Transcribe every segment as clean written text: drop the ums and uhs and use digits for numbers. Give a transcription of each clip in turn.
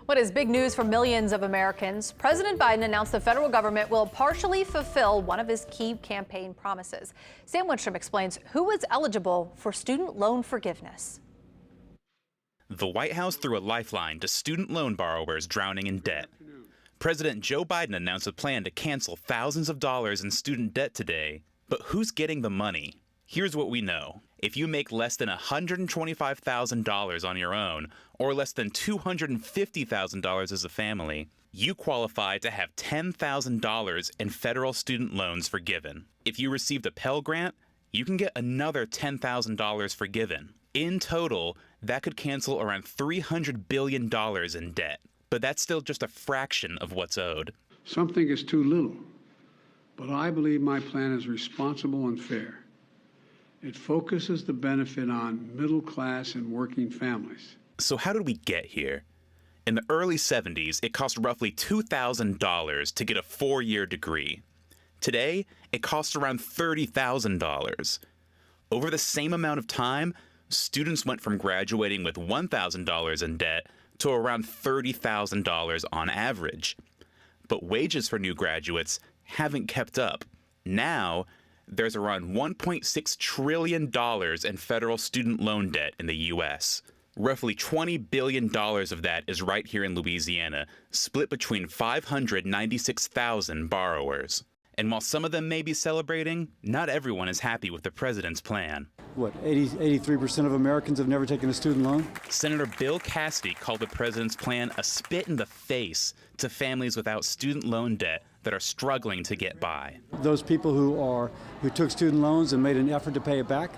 What is big news for millions of Americans? President Biden announced the federal government will partially fulfill one of his key campaign promises. Sam Winstrom explains who is eligible for student loan forgiveness. The White House threw a lifeline to student loan borrowers drowning in debt. President Joe Biden announced a plan to cancel thousands of dollars in student debt today. But who's getting the money? Here's what we know. If you make less than $125,000 on your own, or less than $250,000 as a family, you qualify to have $10,000 in federal student loans forgiven. If you received a Pell Grant, you can get another $10,000 forgiven. In total, that could cancel around $300 billion in debt. But that's still just a fraction of what's owed. Something is too little, but I believe my plan is responsible and fair. It focuses the benefit on middle class and working families. So how did we get here? In the early 70s, it cost roughly $2,000 to get a 4-year degree. Today, it costs around $30,000. Over the same amount of time, students went from graduating with $1,000 in debt to around $30,000 on average. But wages for new graduates haven't kept up. Now, there's around $1.6 trillion in federal student loan debt in the U.S. Roughly $20 billion of that is right here in Louisiana, split between 596,000 borrowers. And while some of them may be celebrating, not everyone is happy with the president's plan. 83% of Americans have never taken a student loan? Senator Bill Cassidy called the president's plan a spit in the face to families without student loan debt that are struggling to get by. Those people who took student loans and made an effort to pay it back,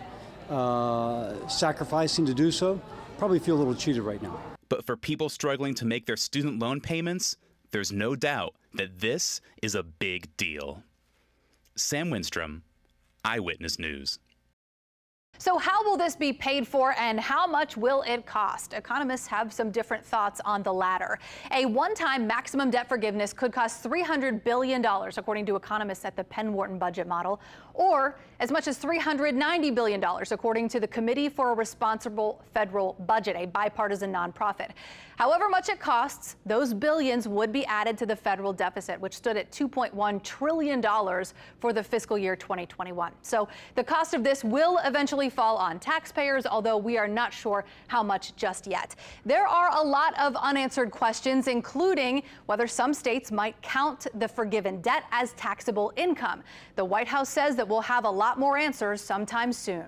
sacrificing to do so, probably feel a little cheated right now. But for people struggling to make their student loan payments, there's no doubt that this is a big deal. Sam Winstrom, Eyewitness News. So how will this be paid for and how much will it cost? Economists have some different thoughts on the latter. A one-time maximum debt forgiveness could cost $300 billion, according to economists at the Penn Wharton budget model, or as much as $390 billion, according to the Committee for a Responsible Federal Budget, a bipartisan nonprofit. However much it costs, those billions would be added to the federal deficit, which stood at $2.1 trillion for the fiscal year 2021. So the cost of this will eventually fall on taxpayers, although we are not sure how much just yet. There are a lot of unanswered questions, including whether some states might count the forgiven debt as taxable income. The White House says that we'll have a lot more answers sometime soon.